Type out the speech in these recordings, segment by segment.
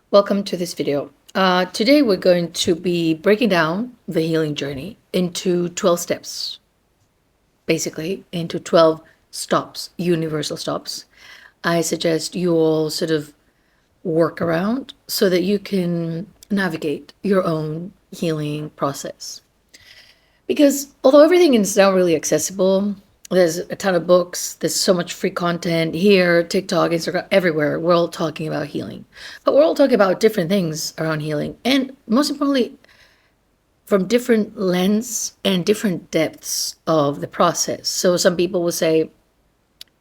Welcome to this video. Today we're going to be breaking down the healing journey into 12 steps, basically into 12 stops, universal stops. I suggest you all sort of work around so that you can navigate your own healing process. Because although everything is now really accessible, there's a ton of books, there's so much free content here, TikTok, Instagram, everywhere. We're all talking about healing. But we're all talking about different things around healing. And most importantly, from different lens and different depths of the process. So some people will say,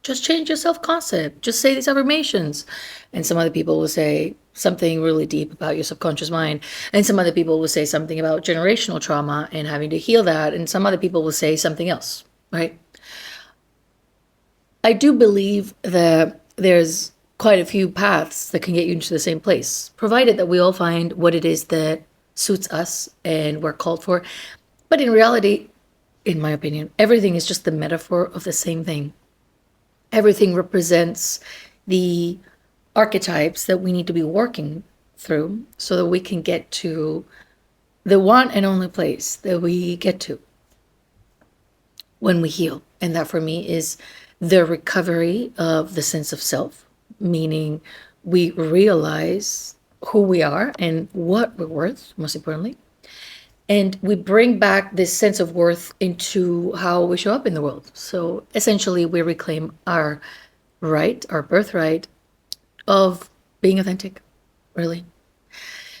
just change your self-concept, just say these affirmations. And some other people will say something really deep about your subconscious mind. And some other people will say something about generational trauma and having to heal that. And some other people will say something else, right? I do believe that there's quite a few paths that can get you into the same place, provided that we all find what it is that suits us and we're called for. But in reality, in my opinion, everything is just the metaphor of the same thing. Everything represents the archetypes that we need to be working through so that we can get to the one and only place that we get to when we heal. And that for me is the recovery of the sense of self, meaning we realize who we are and what we're worth, most importantly. And we bring back this sense of worth into how we show up in the world. So essentially, we reclaim our right, our birthright of being authentic, really.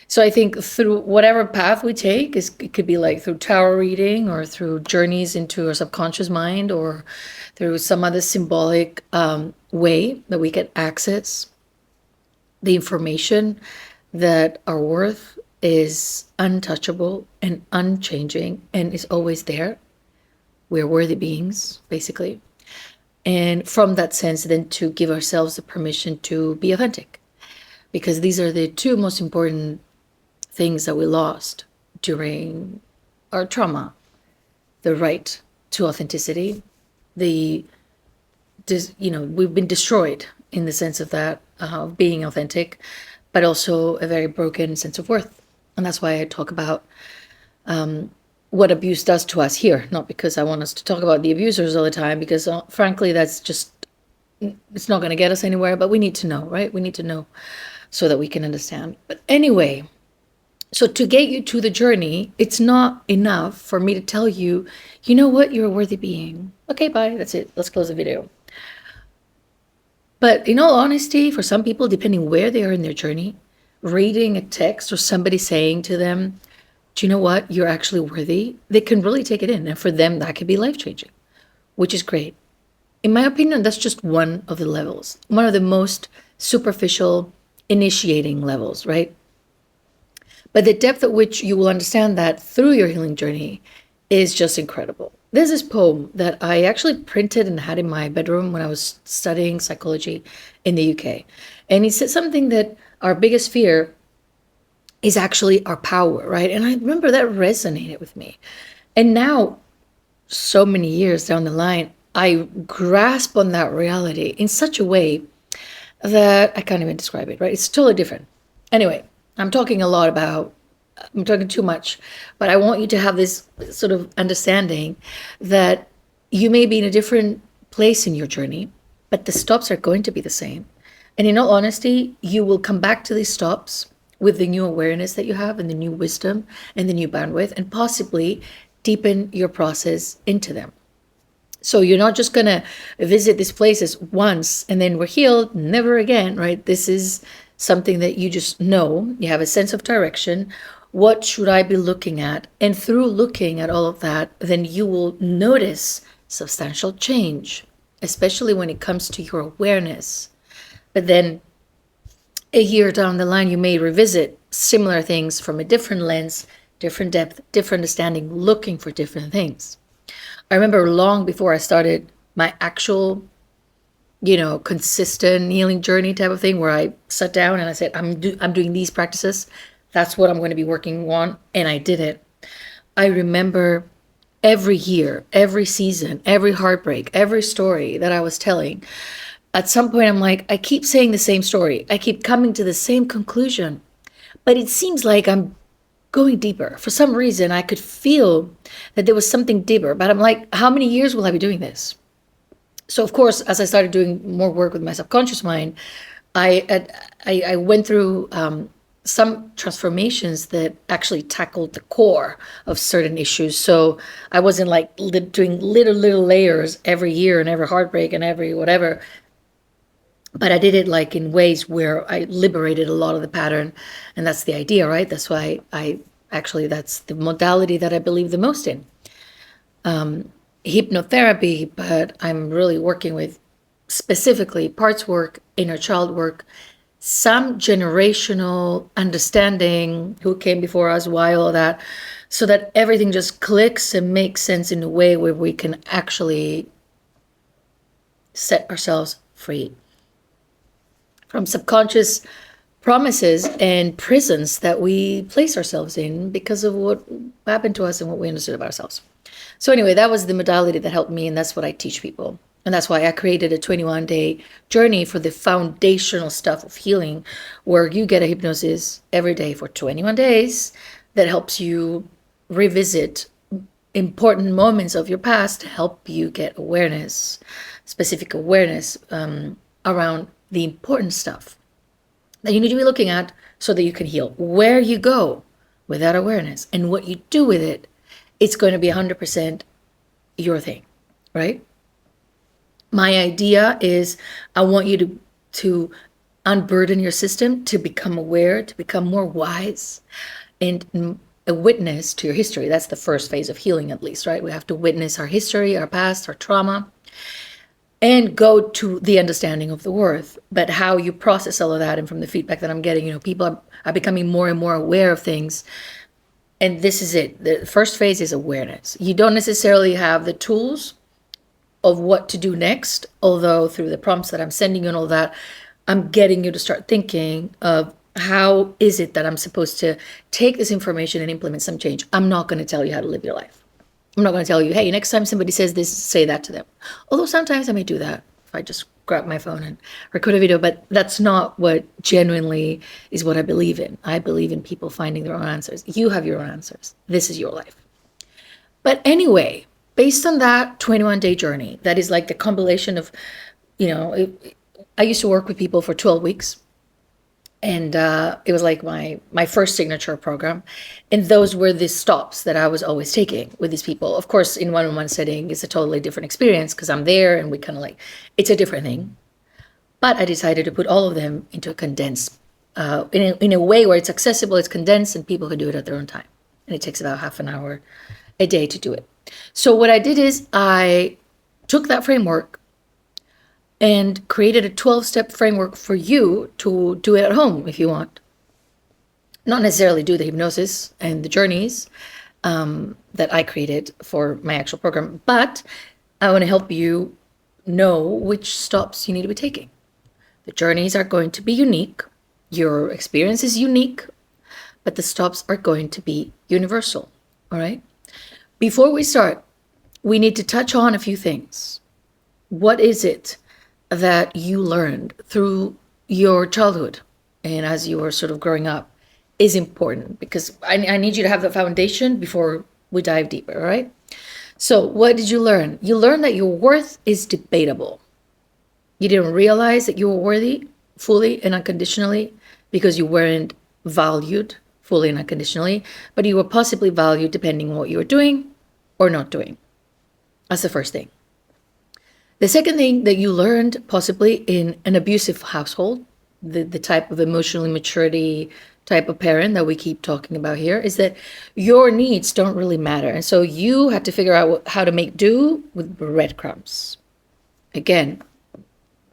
So I think through whatever path we take, it could be like through tarot reading or through journeys into our subconscious mind or through some other symbolic way that we can access the information that our worth is untouchable and unchanging and is always there. We're worthy beings, basically. And from that sense, then to give ourselves the permission to be authentic, because these are the two most important things that we lost during our trauma: the right to authenticity, we've been destroyed in the sense of that, being authentic, but also a very broken sense of worth. And that's why I talk about what abuse does to us here, not because I want us to talk about the abusers all the time, because frankly, that's just, it's not going to get us anywhere, but we need to know, right? We need to know so that we can understand. But anyway, so to get you to the journey, it's not enough for me to tell you, you know what, you're a worthy being. Okay, bye, that's it. Let's close the video. But in all honesty, for some people, depending where they are in their journey, reading a text or somebody saying to them, do you know what, you're actually worthy, they can really take it in. And for them, that could be life-changing, which is great. In my opinion, that's just one of the levels, one of the most superficial initiating levels, right? But the depth at which you will understand that through your healing journey is just incredible. There's this poem that I actually printed and had in my bedroom when I was studying psychology in the UK. And he said something that our biggest fear is actually our power, right? And I remember that resonated with me. And now, so many years down the line, I grasp on that reality in such a way that I can't even describe it, right? It's totally different. Anyway, I'm talking too much, but I want you to have this sort of understanding that you may be in a different place in your journey, but the stops are going to be the same. And in all honesty, you will come back to these stops with the new awareness that you have and the new wisdom and the new bandwidth, and possibly deepen your process into them. So you're not just going to visit these places once and then we're healed, never again, right? This is something that you just know. You have a sense of direction. What should I be looking at? And through looking at all of that, then you will notice substantial change, especially when it comes to your awareness. But then a year down the line, you may revisit similar things from a different lens, different depth, different understanding, looking for different things. I remember long before I started my actual, consistent healing journey type of thing, where I sat down and I said, I'm doing these practices. That's what I'm going to be working on. And I did it. I remember every year, every season, every heartbreak, every story that I was telling. At some point, I'm like, I keep saying the same story. I keep coming to the same conclusion. But it seems like I'm going deeper. For some reason, I could feel that there was something deeper. But I'm like, how many years will I be doing this? So of course, as I started doing more work with my subconscious mind, I went through some transformations that actually tackled the core of certain issues. So I wasn't like doing little layers every year and every heartbreak and every whatever, but I did it like in ways where I liberated a lot of the pattern, and that's the idea, right? That's why I actually that's the modality that I believe the most in. Hypnotherapy, but I'm really working with specifically parts work, inner child work, some generational understanding, who came before us, why, all that, so that everything just clicks and makes sense in a way where we can actually set ourselves free from subconscious promises and prisons that we place ourselves in because of what happened to us and what we understood about ourselves. So anyway, that was the modality that helped me, and that's what I teach people. And that's why I created a 21-day journey for the foundational stuff of healing, where you get a hypnosis every day for 21 days that helps you revisit important moments of your past to help you get awareness, specific awareness around the important stuff that you need to be looking at so that you can heal. Where you go with that awareness and what you do with it, it's going to be 100% your thing, right? My idea is I want you to unburden your system, to become aware, to become more wise, and a witness to your history. That's the first phase of healing, at least, right? We have to witness our history, our past, our trauma, and go to the understanding of the worth. But how you process all of that, and from the feedback that I'm getting, people are becoming more and more aware of things. And this is it. The first phase is awareness. You don't necessarily have the tools of what to do next, although through the prompts that I'm sending you and all that, I'm getting you to start thinking of how is it that I'm supposed to take this information and implement some change. I'm not going to tell you how to live your life. I'm not going to tell you, hey, next time somebody says this, say that to them. Although sometimes I may do that if I just grab my phone and record a video, but that's not what genuinely is what I believe in. I believe in people finding their own answers. You have your own answers. This is your life. But anyway, based on that 21-day journey, that is like the compilation of, I used to work with people for 12 weeks. And it was like my first signature program. And those were the stops that I was always taking with these people. Of course, in one-on-one setting, it's a totally different experience because I'm there and we kind of it's a different thing. But I decided to put all of them into a condensed, in a way where it's accessible, it's condensed, and people can do it at their own time. And it takes about half an hour a day to do it. So what I did is I took that framework and created a 12-step framework for you to do it at home if you want. Not necessarily do the hypnosis and the journeys that I created for my actual program, but I want to help you know which stops you need to be taking. The journeys are going to be unique. Your experience is unique, but the stops are going to be universal, all right? Before we start, we need to touch on a few things. What is it that you learned through your childhood and as you were sort of growing up is important, because I need you to have the foundation before we dive deeper, right? So what did you learn? You learned that your worth is debatable. You didn't realize that you were worthy fully and unconditionally because you weren't valued fully and unconditionally, but you were possibly valued depending on what you were doing or not doing. That's the first thing. The second thing that you learned possibly in an abusive household, the type of emotional immaturity type of parent that we keep talking about here, is that your needs don't really matter. And so you had to figure out how to make do with breadcrumbs. Again,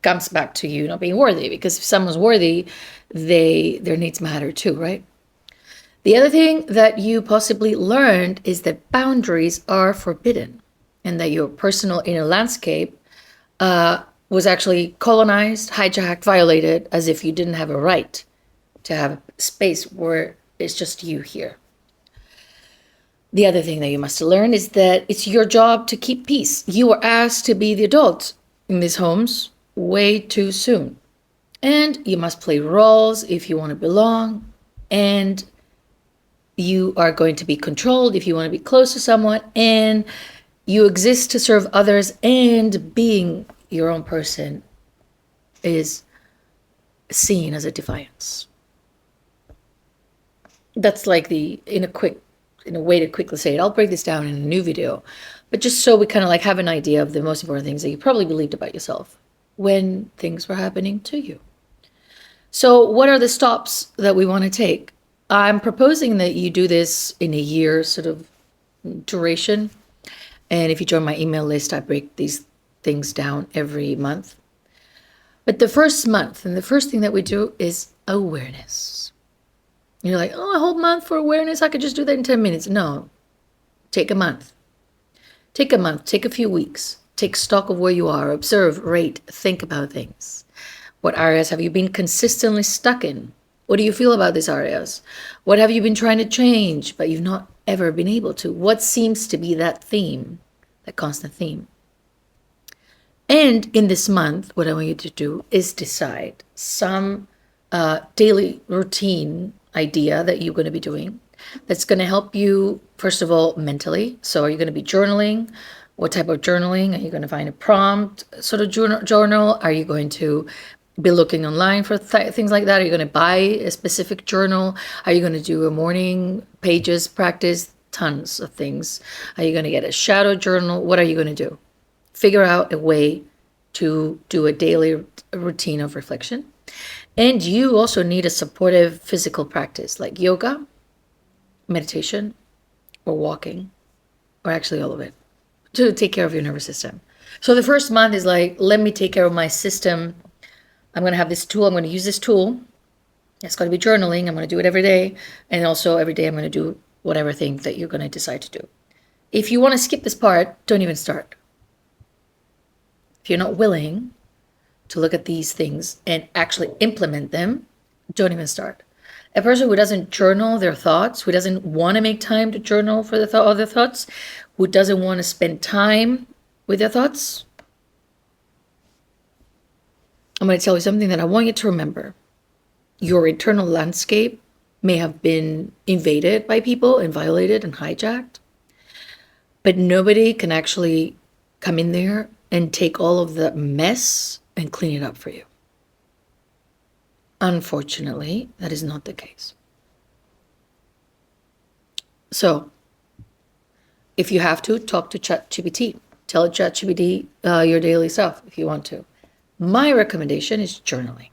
comes back to you not being worthy, because if someone's worthy, their needs matter too, right? The other thing that you possibly learned is that boundaries are forbidden, and that your personal inner landscape was actually colonized, hijacked, violated, as if you didn't have a right to have a space where it's just you here. The other thing that you must learn is that it's your job to keep peace. You were asked to be the adult in these homes way too soon. And you must play roles if you want to belong. and you are going to be controlled if you want to be close to someone, and you exist to serve others, and being your own person is seen as a defiance. That's like in a way to quickly say it. I'll break this down in a new video, but just so we kind of like have an idea of the most important things that you probably believed about yourself when things were happening to you. So what are the stops that we want to take? I'm proposing that you do this in a year sort of duration. And if you join my email list, I break these things down every month. But the first month, and the first thing that we do is awareness. You're like, oh, a whole month for awareness? I could just do that in 10 minutes. No, take a month. Take a month, take a few weeks. Take stock of where you are, observe, rate, think about things. What areas have you been consistently stuck in? What do you feel about these areas? What have you been trying to change, but you've not ever been able to? What seems to be that theme, that constant theme? And in this month, what I want you to do is decide some daily routine idea that you're going to be doing that's going to help you, first of all, mentally. So are you going to be journaling? What type of journaling? Are you going to find a prompt sort of journal? Are you going to be looking online for things like that? Are you going to buy a specific journal? Are you going to do a morning pages practice? Tons of things. Are you going to get a shadow journal? What are you going to do? Figure out a way to do a daily routine of reflection. And you also need a supportive physical practice like yoga, meditation, or walking, or actually all of it, to take care of your nervous system. So the first month is like, let me take care of my system. I'm going to have this tool. I'm going to use this tool. It's going to be journaling. I'm going to do it every day. And also every day I'm going to do whatever thing that you're going to decide to do. If you want to skip this part, don't even start. If you're not willing to look at these things and actually implement them, don't even start. A person who doesn't journal their thoughts, who doesn't want to make time to journal for the other thoughts, who doesn't want to spend time with their thoughts, I'm going to tell you something that I want you to remember. Your internal landscape may have been invaded by people and violated and hijacked, but nobody can actually come in there and take all of the mess and clean it up for you. Unfortunately, that is not the case. So, if you have to, talk to ChatGPT. Tell ChatGPT your daily stuff if you want to. My recommendation is journaling.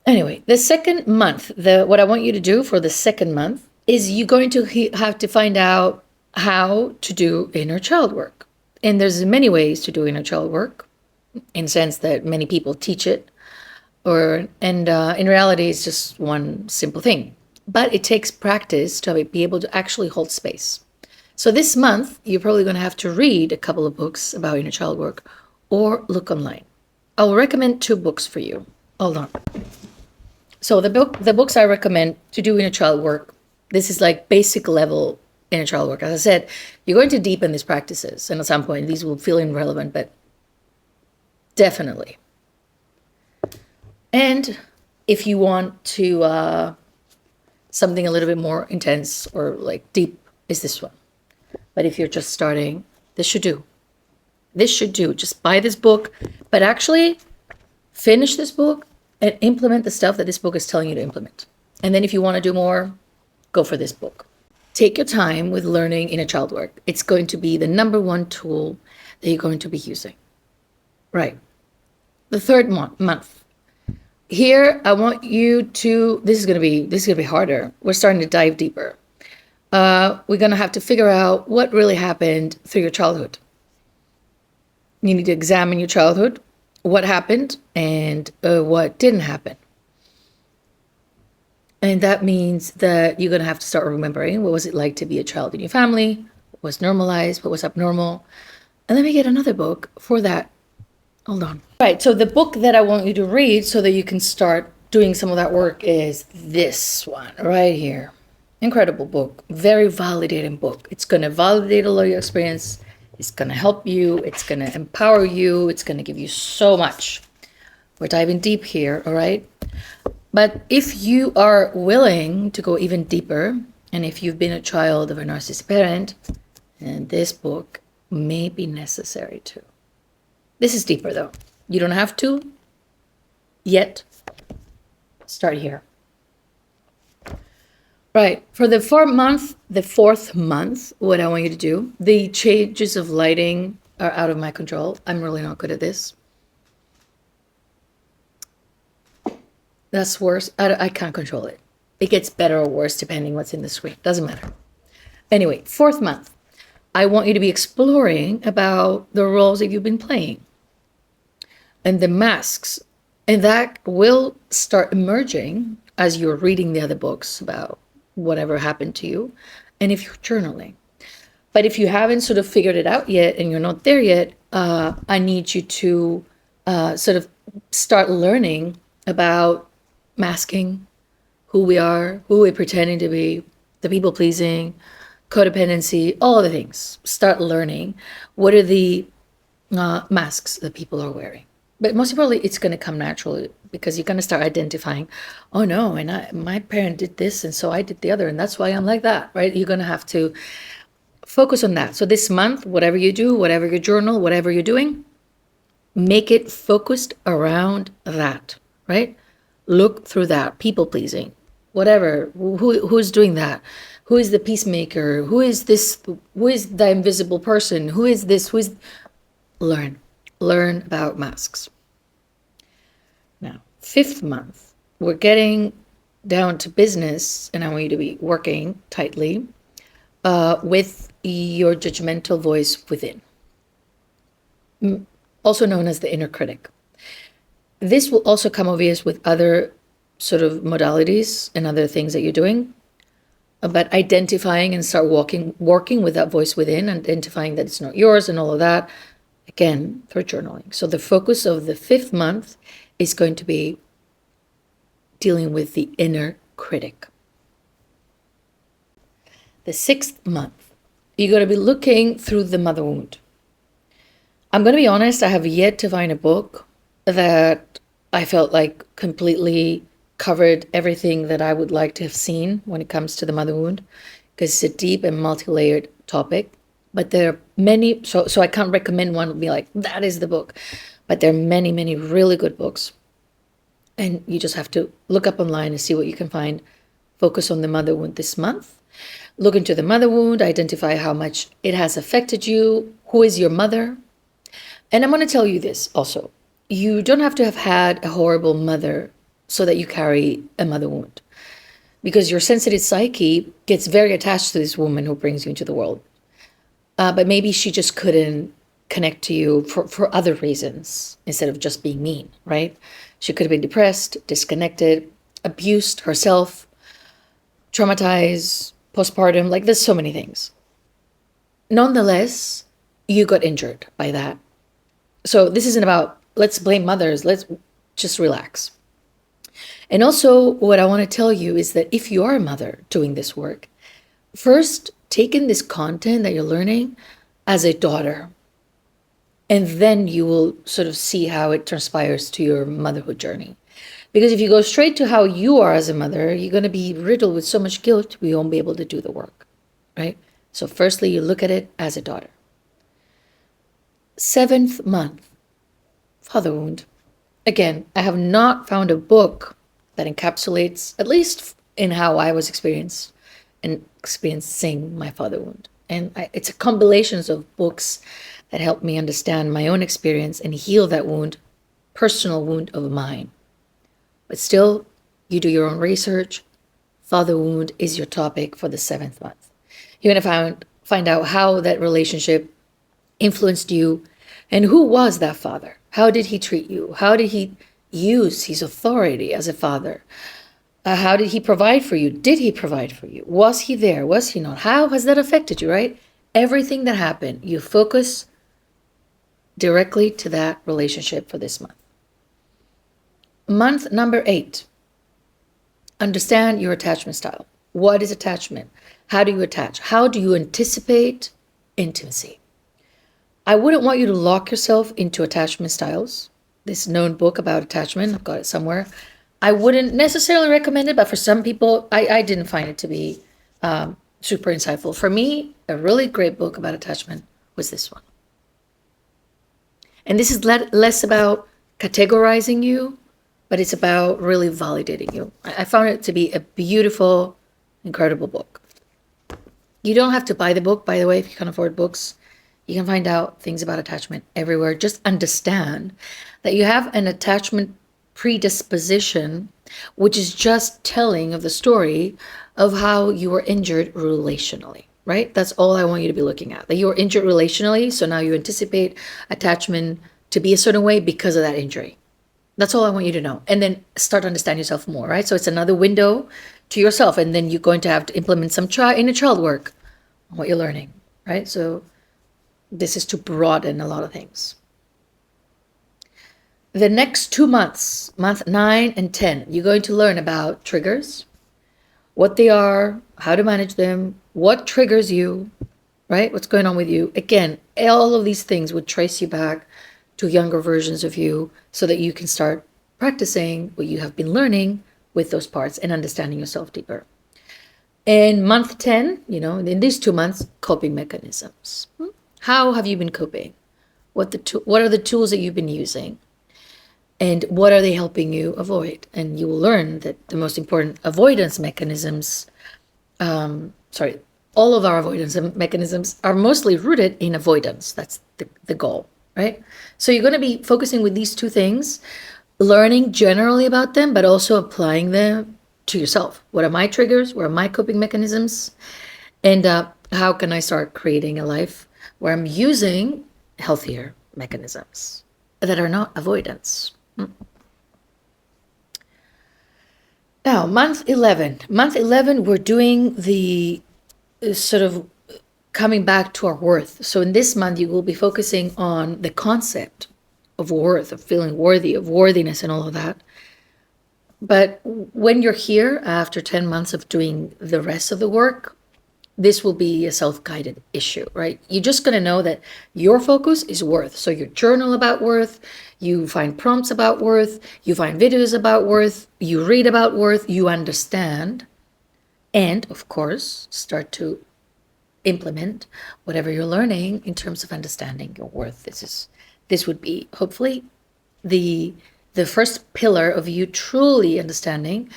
Anyway, the second month, what I want you to do for the second month is you're going to have to find out how to do inner child work. And there's many ways to do inner child work, in the sense that many people teach it, and in reality, it's just one simple thing. But it takes practice to be able to actually hold space. So this month, you're probably going to have to read a couple of books about inner child work or look online. I'll recommend 2 books for you. Hold on. So the books I recommend to do inner child work, this is like basic level inner child work. As I said, you're going to deepen these practices, and at some point these will feel irrelevant, but definitely. And if you want to something a little bit more intense or like deep, is this one. But if you're just starting, this should do. This should do. Just buy this book, but actually finish this book and implement the stuff that this book is telling you to implement. And then if you want to do more, go for this book. Take your time with learning inner child work. It's going to be the number 1 tool that you're going to be using. Right. The third month. Here, I want you to, this is going to be harder. We're starting to dive deeper. We're going to have to figure out what really happened through your childhood. You need to examine your childhood, what happened and what didn't happen. And that means that you're going to have to start remembering, what was it like to be a child in your family? What was normalized? What was abnormal? And let me get another book for that. Hold on. Right, so the book that I want you to read so that you can start doing some of that work is this one right here. Incredible book, very validating book. It's going to validate a lot of your experience. It's going to help you. It's going to empower you. It's going to give you so much. We're diving deep here, all right? But if you are willing to go even deeper, and if you've been a child of a narcissistic parent, and this book may be necessary too. This is deeper though. You don't have to yet. Start here. Right. For the fourth month, what I want you to do, the changes of lighting are out of my control. I'm really not good at this. That's worse. I can't control it. It gets better or worse depending what's in the screen. Doesn't matter. Anyway, fourth month, I want you to be exploring about the roles that you've been playing and the masks. And that will start emerging as you're reading the other books about whatever happened to you, and if you're journaling. But if you haven't sort of figured it out yet and you're not there yet, I need you to sort of start learning about masking, who we are, who we're pretending to be, the people pleasing, codependency, all the things. Start learning what are the masks that people are wearing. But most importantly, it's going to come naturally because you're going to start identifying, oh no, and my parent did this, and so I did the other, and that's why I'm like that, right? You're going to have to focus on that. So this month, whatever you do, whatever your journal, whatever you're doing, make it focused around that, right? Look through that, people pleasing, whatever, who's doing that? Who is the peacemaker? Who is this? Who is the invisible person? Who is this? Who is... Learn about masks. Now, fifth month, we're getting down to business, and I want you to be working tightly with your judgmental voice within, also known as the inner critic. This will also come obvious with other sort of modalities and other things that you're doing, but identifying and start working with that voice within, identifying that it's not yours and all of that, again, through journaling. So the focus of the fifth month is going to be dealing with the inner critic. The sixth month, you're going to be looking through the mother wound. I'm going to be honest, I have yet to find a book that I felt like completely covered everything that I would like to have seen when it comes to the mother wound, because it's a deep and multi-layered topic. But there are many, so I can't recommend one and be like, that is the book. But there are many, many really good books. And you just have to look up online and see what you can find. Focus on the mother wound this month. Look into the mother wound, identify how much it has affected you. Who is your mother? And I'm going to tell you this also. You don't have to have had a horrible mother so that you carry a mother wound. Because your sensitive psyche gets very attached to this woman who brings you into the world. But maybe she just couldn't connect to you for other reasons instead of just being mean, right? She could have been depressed, disconnected, abused herself, traumatized, postpartum, like there's so many things. Nonetheless, you got injured by that. So this isn't about, let's blame mothers, let's just relax. And also what I want to tell you is that if you are a mother doing this work, first, take in this content that you're learning as a daughter, and then you will sort of see how it transpires to your motherhood journey. Because if you go straight to how you are as a mother, you're going to be riddled with so much guilt, we won't be able to do the work, right? So firstly, you look at it as a daughter. Seventh month, father wound. Again, I have not found a book that encapsulates, at least in how I was experiencing my father wound. And it's a compilation of books that helped me understand my own experience and heal that wound, personal wound of mine. But still, you do your own research. Father wound is your topic for the seventh month. You're going to find out how that relationship influenced you and who was that father. How did he treat you? How did he use his authority as a father? How did he provide for you? Did he provide for you? Was he there? Was he not? How has that affected you, right? Everything that happened, you focus directly to that relationship for this month. Month number 8. Understand your attachment style. What is attachment? How do you attach? How do you anticipate intimacy? I wouldn't want you to lock yourself into attachment styles. This known book about attachment, I've got it somewhere. I wouldn't necessarily recommend it, but for some people, I didn't find it to be super insightful. For me, a really great book about attachment was this one. And this is less about categorizing you, but it's about really validating you. I found it to be a beautiful, incredible book. You don't have to buy the book, by the way, if you can afford books. You can find out things about attachment everywhere. Just understand that you have an attachment predisposition, which is just telling of the story of how you were injured relationally, right? That's all I want you to be looking at. That you were injured relationally, so now you anticipate attachment to be a certain way because of that injury. That's all I want you to know. And then start to understand yourself more, right? So it's another window to yourself. And then you're going to have to implement some inner child work on what you're learning, right? So this is to broaden a lot of things. The next 2 months, month 9 and 10, you're going to learn about triggers, what they are, how to manage them, what triggers you, right? What's going on with you. Again, all of these things would trace you back to younger versions of you so that you can start practicing what you have been learning with those parts and understanding yourself deeper. In month 10, in these 2 months, coping mechanisms. How have you been coping? What are the tools that you've been using? And what are they helping you avoid? And you will learn that the most important avoidance mechanisms, all of our avoidance mechanisms are mostly rooted in avoidance. That's the goal, right? So you're going to be focusing with these two things, learning generally about them, but also applying them to yourself. What are my triggers? What are my coping mechanisms? And how can I start creating a life where I'm using healthier mechanisms that are not avoidance? Now, month 11. Month 11, we're doing the sort of coming back to our worth. So in this month, you will be focusing on the concept of worth, of feeling worthy, of worthiness and all of that. But when you're here after 10 months of doing the rest of the work, this will be a self-guided issue, right? You're just going to know that your focus is worth. So you journal about worth, you find prompts about worth, you find videos about worth, you read about worth, you understand, and of course, start to implement whatever you're learning in terms of understanding your worth. This would be hopefully the first pillar of you truly understanding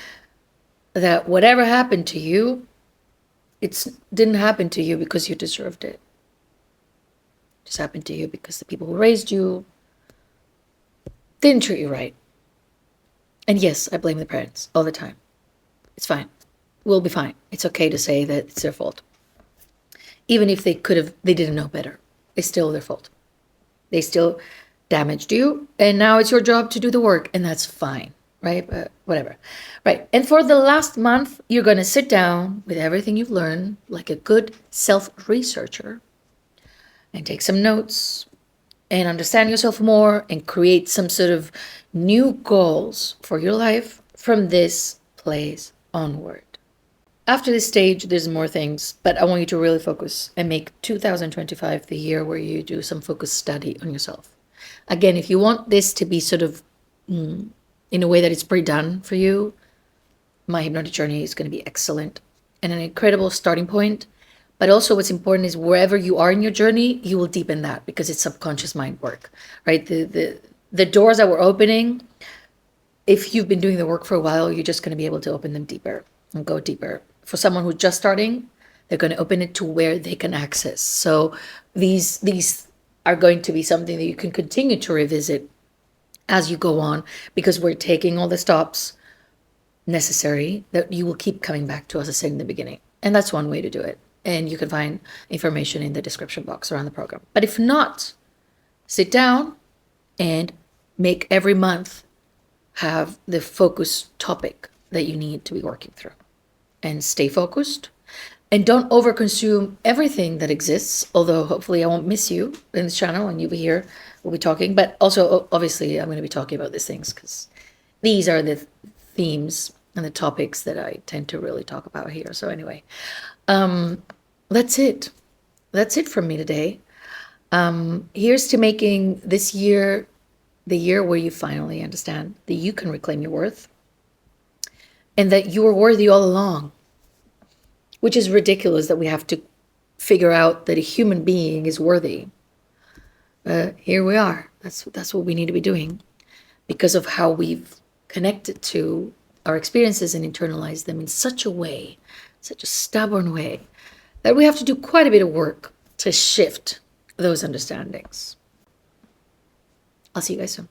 that whatever happened to you, it didn't happen to you because you deserved it. It just happened to you because the people who raised you didn't treat you right. And yes, I blame the parents all the time. It's fine. We'll be fine. It's okay to say that it's their fault. Even if they didn't know better. It's still their fault. They still damaged you, and now it's your job to do the work, and that's fine. Right? But whatever. Right. And for the last month, you're going to sit down with everything you've learned, like a good self-researcher, and take some notes and understand yourself more and create some sort of new goals for your life from this place onward. After this stage, there's more things, but I want you to really focus and make 2025 the year where you do some focused study on yourself. Again, if you want this to be sort of in a way that it's pre-done for you, My Hypnotic Journey is going to be excellent and an incredible starting point. But also what's important is wherever you are in your journey, you will deepen that because it's subconscious mind work, right? The doors that we're opening, if you've been doing the work for a while, you're just going to be able to open them deeper and go deeper. For someone who's just starting, they're going to open it to where they can access. So these are going to be something that you can continue to revisit as you go on, because we're taking all the stops necessary that you will keep coming back to, as I said in the beginning. And that's one way to do it. And you can find information in the description box around the program. But if not, sit down and make every month have the focus topic that you need to be working through. And stay focused. And don't overconsume everything that exists, although hopefully I won't miss you in this channel and you'll be here, we'll be talking. But also, obviously, I'm going to be talking about these things because these are the themes and the topics that I tend to really talk about here. So anyway, that's it. That's it from me today. Here's to making this year the year where you finally understand that you can reclaim your worth, and that you were worthy all along, which is ridiculous that we have to figure out that a human being is worthy. Here we are. That's what we need to be doing because of how we've connected to our experiences and internalized them in such a way, such a stubborn way, that we have to do quite a bit of work to shift those understandings. I'll see you guys soon.